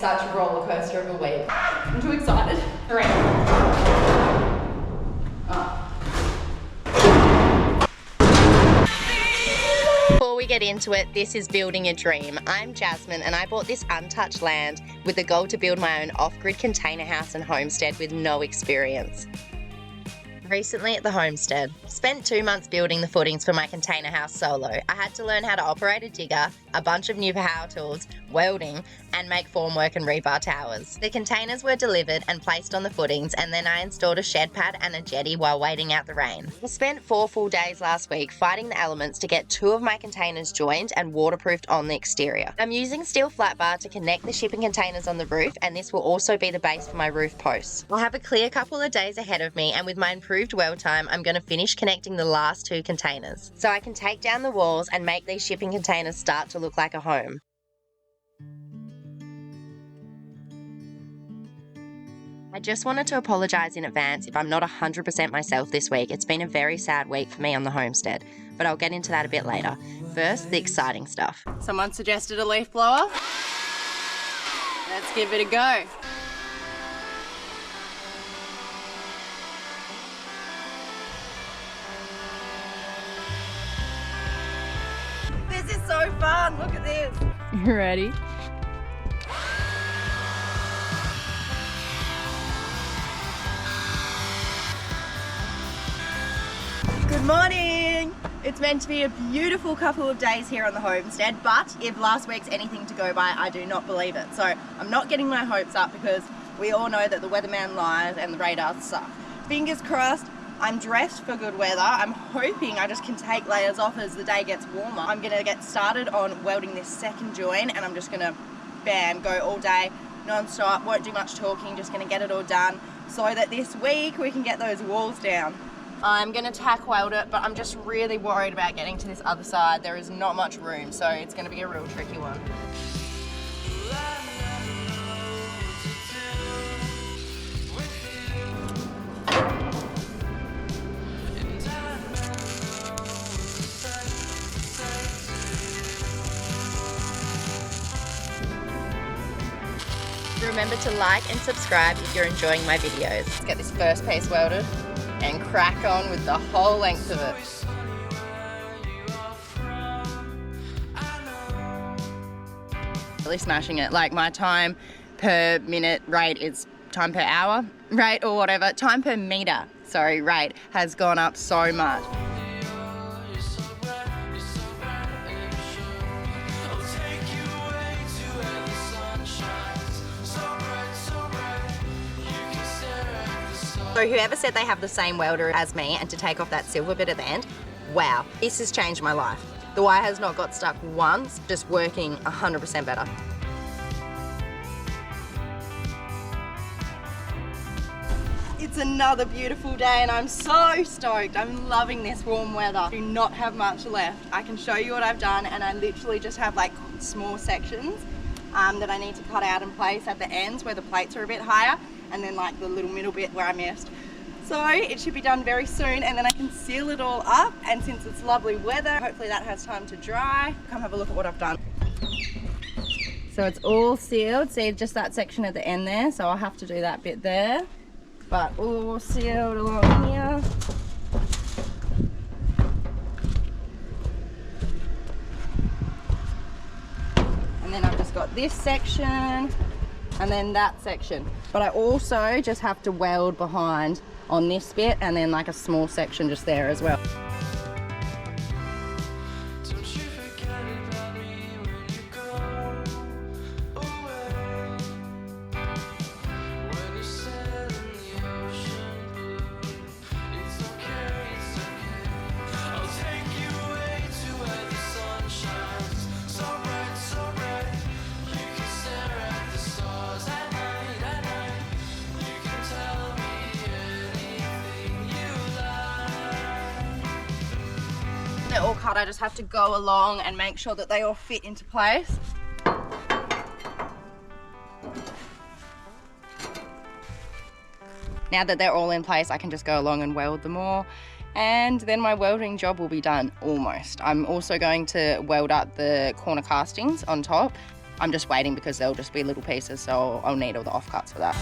Such a roller coaster of a week. I'm too excited. Hooray. Before we get into it, this is Building a Dream. I'm Jasmine and I bought this untouched land with the goal to build my own off-grid container house and homestead with no experience. Recently at the homestead, spent 2 months building the footings for my container house solo. I had to learn how to operate a digger, a bunch of new power tools, welding, and make formwork and rebar towers. The containers were delivered and placed on the footings, and then I installed a shed pad and a jetty while waiting out the rain. I spent 4 full days last week fighting the elements to get 2 of my containers joined and waterproofed on the exterior. I'm using steel flat bar to connect the shipping containers on the roof, and this will also be the base for my roof posts. I'll have a clear couple of days ahead of me, and with my improved weld time, I'm going to finish connecting the last 2 containers, so I can take down the walls and make these shipping containers start to look like a home. I just wanted to apologise in advance if I'm not 100% myself this week. It's been a very sad week for me on the homestead, but I'll get into that a bit later. First, the exciting stuff. Someone suggested a leaf blower. Let's give it a go. This is so fun, look at this. You ready? Good morning! It's meant to be a beautiful couple of days here on the homestead, but if last week's anything to go by, I do not believe it. So I'm not getting my hopes up because we all know that the weatherman lies and the radars suck. Fingers crossed, I'm dressed for good weather. I'm hoping I just can take layers off as the day gets warmer. I'm gonna get started on welding this second join, and I'm just gonna, bam, go all day, non-stop, won't do much talking, just gonna get it all done so that this week we can get those walls down. I'm gonna tack weld it, but I'm just really worried about getting to this other side. There is not much room, so it's gonna be a real tricky one. Remember to like and subscribe if you're enjoying my videos. Let's get this first piece welded and crack on with the whole length of it. Really smashing it. Like, my time per minute rate is time per hour rate or whatever. Time per meter, sorry, rate has gone up so much. So whoever said they have the same welder as me and to take off that silver bit at the end, wow, this has changed my life. The wire has not got stuck once, just working 100% better. It's another beautiful day and I'm so stoked. I'm loving this warm weather. I do not have much left. I can show you what I've done, and I literally just have like small sections that I need to cut out and place at the ends where the plates are a bit higher, and then like the little middle bit where I missed. So it should be done very soon, and then I can seal it all up, and since it's lovely weather, hopefully that has time to dry. Come have a look at what I've done. So it's all sealed, see just that section at the end there, so I'll have to do that bit there, but all sealed along here. And then I've just got this section and then that section, but I also just have to weld behind on this bit and then like a small section just there as well. They're all cut, I just have to go along and make sure that they all fit into place. Now that they're all in place, I can just go along and weld them all, and then my welding job will be done almost. I'm also going to weld up the corner castings on top. I'm just waiting because they'll just be little pieces, so I'll need all the offcuts for that.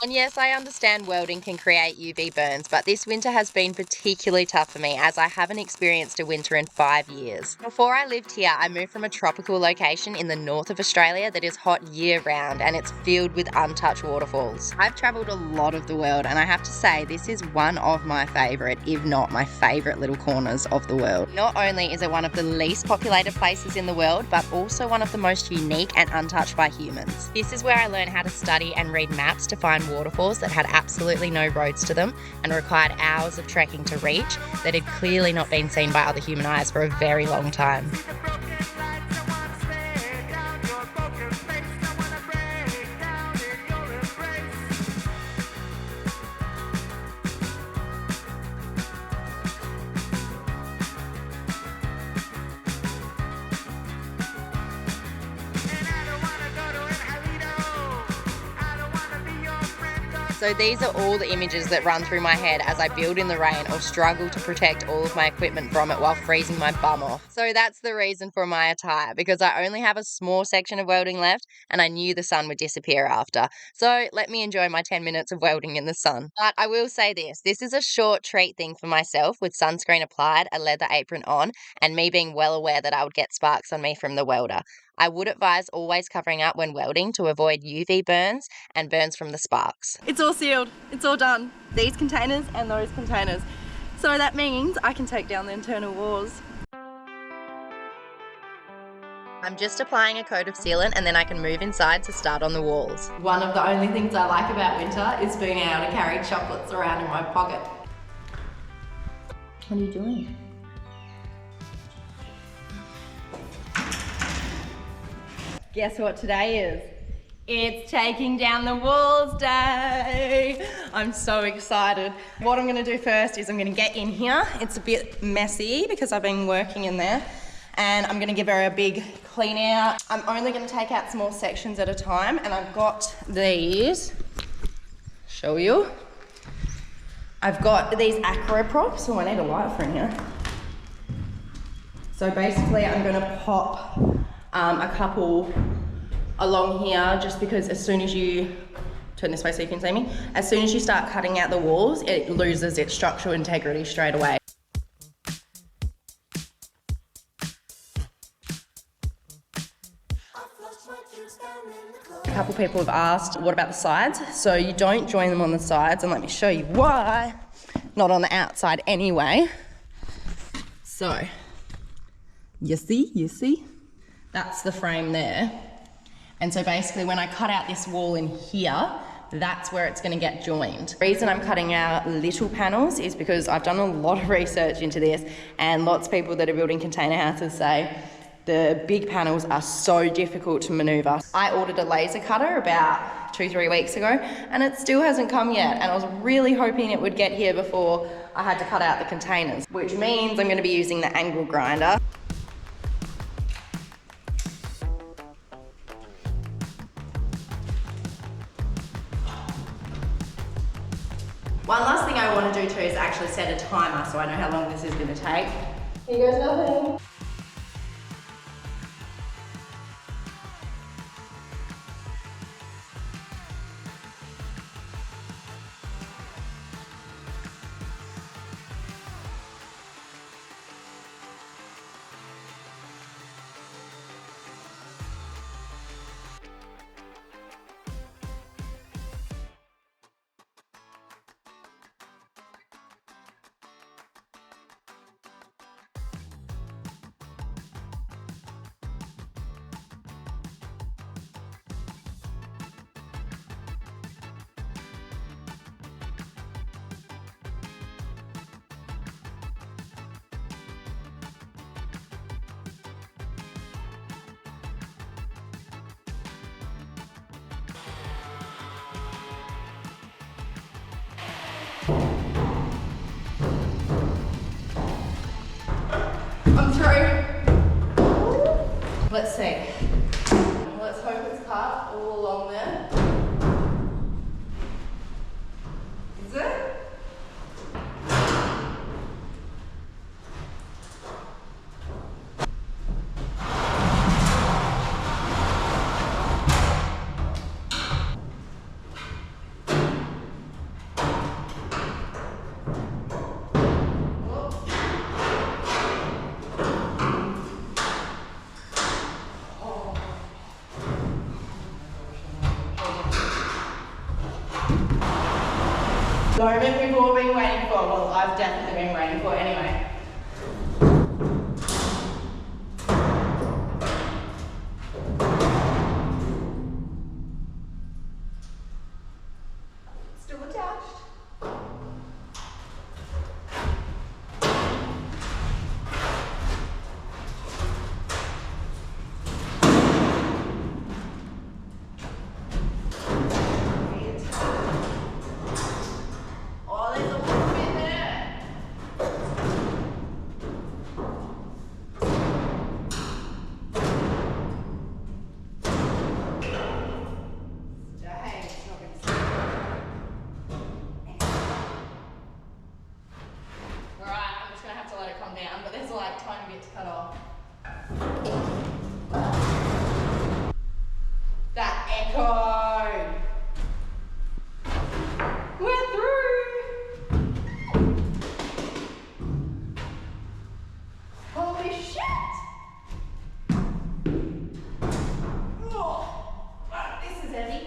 And yes, I understand welding can create UV burns, but this winter has been particularly tough for me as I haven't experienced a winter in 5 years. Before I lived here, I moved from a tropical location in the north of Australia that is hot year-round and it's filled with untouched waterfalls. I've travelled a lot of the world and I have to say this is one of my favourite, if not my favourite little corners of the world. Not only is it one of the least populated places in the world, but also one of the most unique and untouched by humans. This is where I learned how to study and read maps to find waterfalls that had absolutely no roads to them and required hours of trekking to reach that had clearly not been seen by other human eyes for a very long time. So these are all the images that run through my head as I build in the rain or struggle to protect all of my equipment from it while freezing my bum off. So that's the reason for my attire, because I only have a small section of welding left and I knew the sun would disappear after. So let me enjoy my 10 minutes of welding in the sun. But I will say this is a short treat thing for myself with sunscreen applied, a leather apron on, and me being well aware that I would get sparks on me from the welder. I would advise always covering up when welding to avoid UV burns and burns from the sparks. It's all sealed, it's all done. These containers and those containers. So that means I can take down the internal walls. I'm just applying a coat of sealant and then I can move inside to start on the walls. One of the only things I like about winter is being able to carry chocolates around in my pocket. What are you doing? Guess what today is? It's taking down the walls day. I'm so excited. What I'm gonna do first is I'm gonna get in here. It's a bit messy because I've been working in there. And I'm gonna give her a big clean out. I'm only gonna take out small sections at a time, and I've got these, show you. I've got these acro props. Oh, I need a light for in here. So basically I'm gonna pop a couple along here, just because as soon as you turn this way so you can see me, as soon as you start cutting out the walls, it loses its structural integrity straight away. A couple people have asked, what about the sides? So you don't join them on the sides, and let me show you why. Not on the outside anyway. So, you see? That's the frame there. And so basically when I cut out this wall in here, that's where it's gonna get joined. The reason I'm cutting out little panels is because I've done a lot of research into this, and lots of people that are building container houses say the big panels are so difficult to maneuver. I ordered a laser cutter about 2-3 weeks ago, and it still hasn't come yet, and I was really hoping it would get here before I had to cut out the containers, which means I'm gonna be using the angle grinder. One last thing I want to do too is actually set a timer so I know how long this is going to take. Here goes nothing. I'm through. Let's see. Let's hope it's cut all along there. Moment we've all been waiting for. Well, I've definitely been waiting for anyway. Still attached. But there's like a tiny bit to cut off. That echo! We're through! Holy shit! Oh, wow, this is heavy.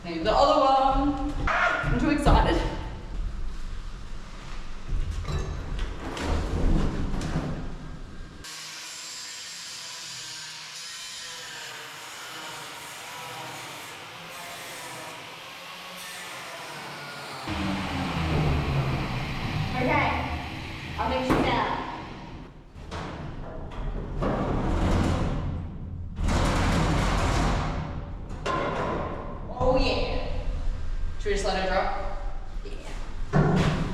Need the other one. I'm too excited. Okay, I'll make you down. Oh yeah. Should we just let her drop? Yeah.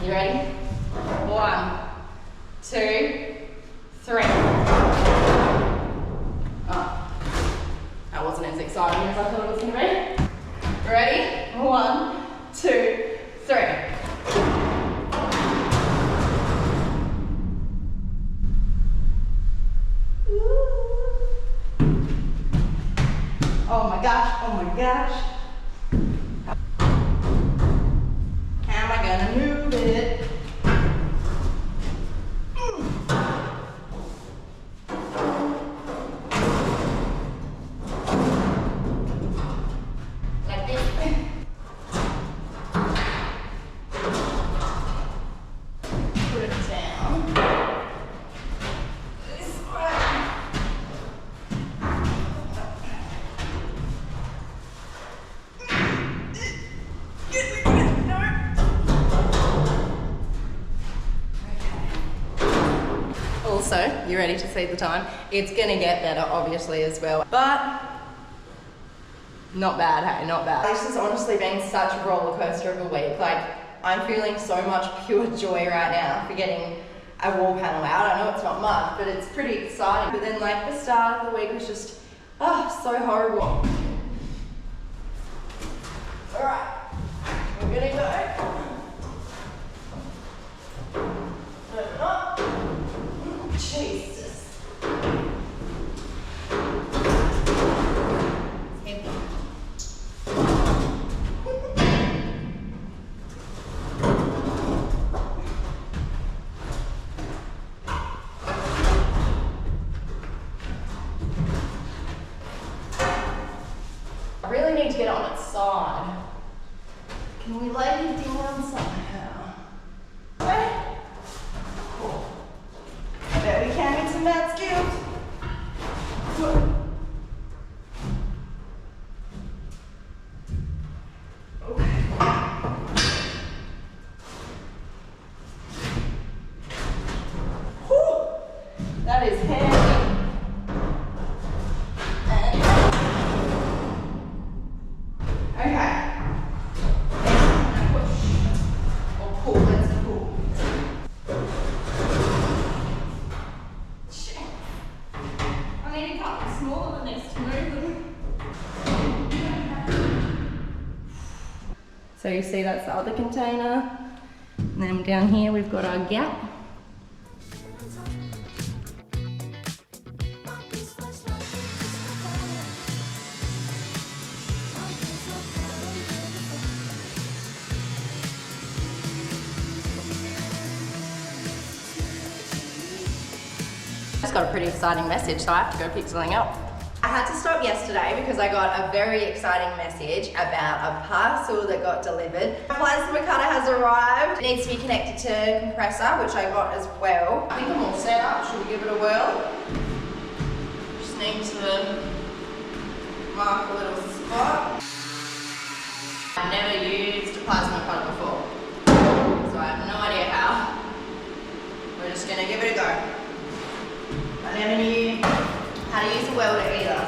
You ready? 1, 2, 3. Oh, that wasn't as exciting as I thought it was going to be. Ready? 1, 2, 3. Oh my gosh, oh my gosh. How am I gonna move it? Like this. Put it down. This way. Also, you ready to see the time? It's gonna get better, obviously, as well. But not bad, hey, not bad. This has honestly been such a roller coaster of a week. Like, I'm feeling so much pure joy right now for getting a wall panel out. I know it's not much, but it's pretty exciting. But then, like, the start of the week was just, so horrible. All right, we're gonna go. Open up. Jesus. I really need to get it on its side. Can we lay it down somehow? Okay. Cool. I bet we can with some math skills. That is heavy. Okay. Push. Or pull, let's pull. So you see that's the other container. And then down here we've got our gap. Just got a pretty exciting message, so I have to go pick something up. I had to stop yesterday because I got a very exciting message about a parcel that got delivered. My plasma cutter has arrived. It needs to be connected to a compressor, which I got as well. I think I'm all set up. Should we give it a whirl? Just need to mark a little spot. I've never used a plasma cutter before, so I have no idea how. We're just gonna give it a go. I never knew how to use a welder either.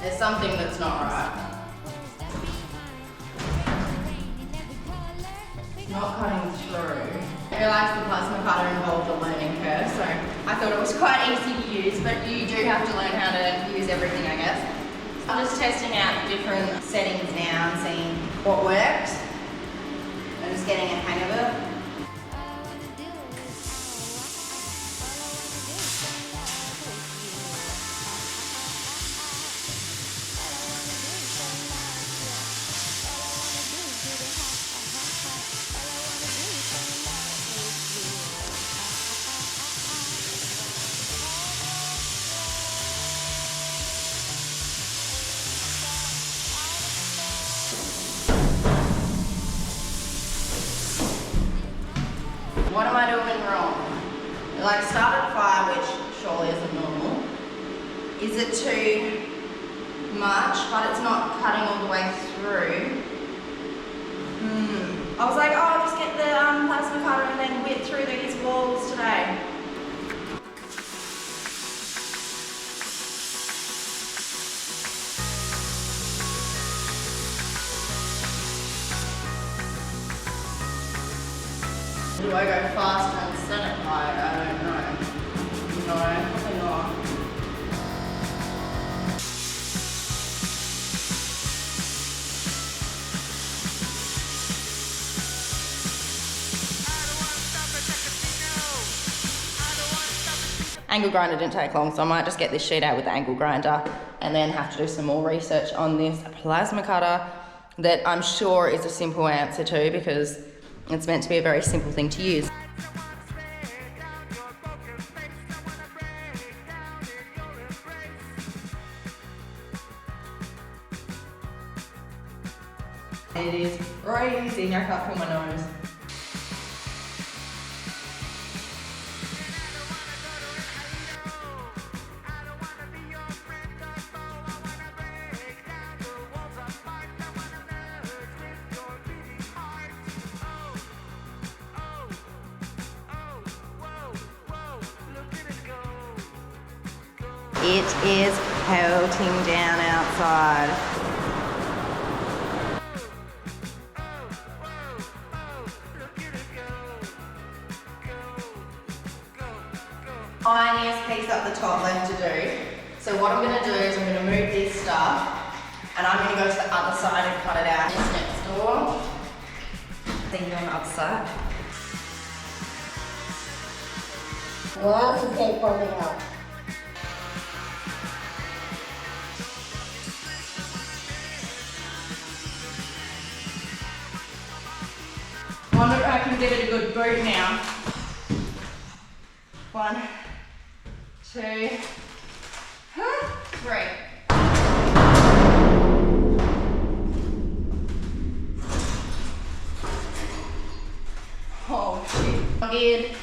There's something that's not right. Not cutting through. I realised the plasma cutter involved a learning curve, so I thought it was quite easy to use, but you do have to learn how to use everything, I guess. I'm just testing out different settings now and seeing what works. I'm just getting a hang of it. What am I doing wrong? Like started fire, which surely isn't normal. Is it too much, but it's not cutting all the way through? I was like, oh, I'll just get the plasma cutter and then whip through these walls today. Do I go fast and set it right? I don't know. No, probably not. Angle grinder didn't take long, so I might just get this sheet out with the angle grinder and then have to do some more research on this plasma cutter that I'm sure is a simple answer to, because it's meant to be a very simple thing to use. It is freezing, I can't feel my nose. It is pelting down outside. Tiniest piece up the top left to do. So what I'm going to do is I'm going to move this stuff and I'm going to go to the other side and cut it out. This next door. Then you're on the other side. Lots of tape popping out. I wonder if I can give it a good boot now. 1, 2, 3. Oh shit. Good.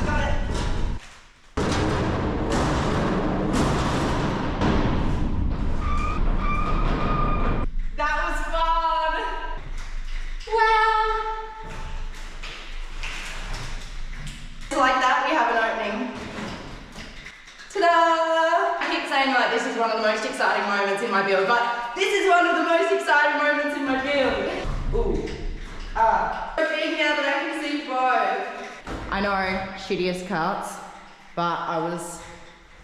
Got it. That was fun. know, shittiest cuts, but I was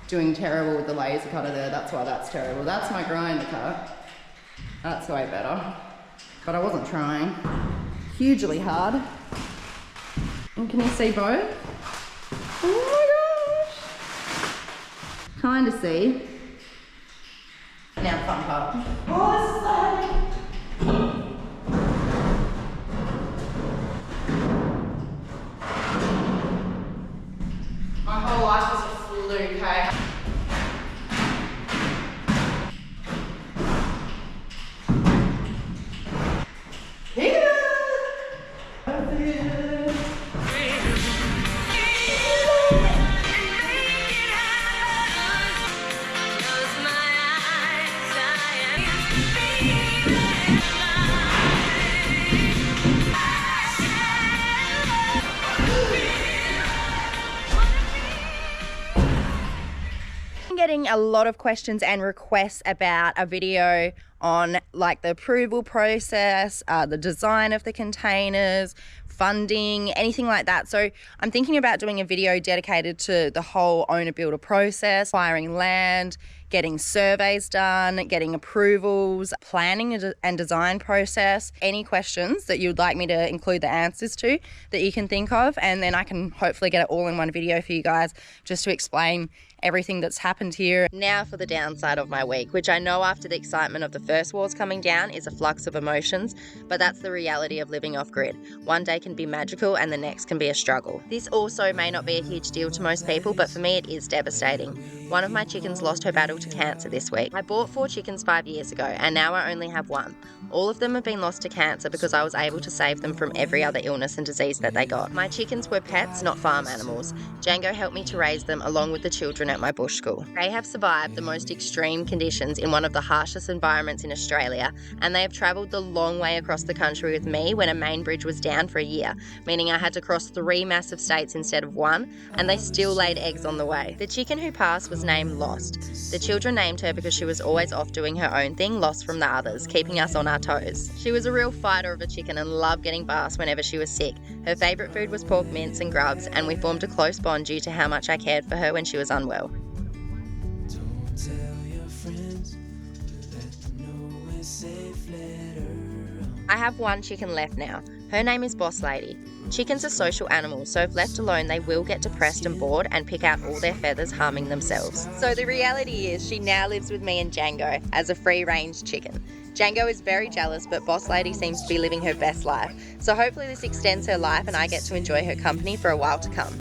doing terrible with the laser cutter there. That's why that's terrible. That's my grinder cut. That's way better. But I wasn't trying. Hugely hard. And can you see both? Oh my gosh. Kind of see. Now fun part. Oh, my whole life was a fluke, hey? Getting a lot of questions and requests about a video on like the approval process, the design of the containers, funding, anything like that. So I'm thinking about doing a video dedicated to the whole owner builder process, acquiring land, getting surveys done, getting approvals, planning and design process, any questions that you'd like me to include the answers to that you can think of, and then I can hopefully get it all in one video for you guys just to explain everything that's happened here. Now for the downside of my week, which I know after the excitement of the first walls coming down is a flux of emotions, but that's the reality of living off grid. One day can be magical and the next can be a struggle. This also may not be a huge deal to most people, but for me it is devastating. One of my chickens lost her battle to cancer this week. I bought 4 chickens 5 years ago and now I only have 1. All of them have been lost to cancer because I was able to save them from every other illness and disease that they got. My chickens were pets, not farm animals. Django helped me to raise them along with the children at my bush school. They have survived the most extreme conditions in one of the harshest environments in Australia, and they have travelled the long way across the country with me when a main bridge was down for a year, meaning I had to cross 3 massive states instead of 1, and they still laid eggs on the way. The chicken who passed was named Lost. The children named her because she was always off doing her own thing, lost from the others, keeping us on our toes. She was a real fighter of a chicken and loved getting baths whenever she was sick. Her favourite food was pork mince and grubs, and we formed a close bond due to how much I cared for her when she was unwell. I have 1 chicken left now. Her name is Boss Lady. Chickens are social animals, so if left alone they will get depressed and bored and pick out all their feathers, harming themselves. So the reality is she now lives with me and Django as a free-range chicken. Django is very jealous, but Boss Lady seems to be living her best life. So hopefully this extends her life and I get to enjoy her company for a while to come.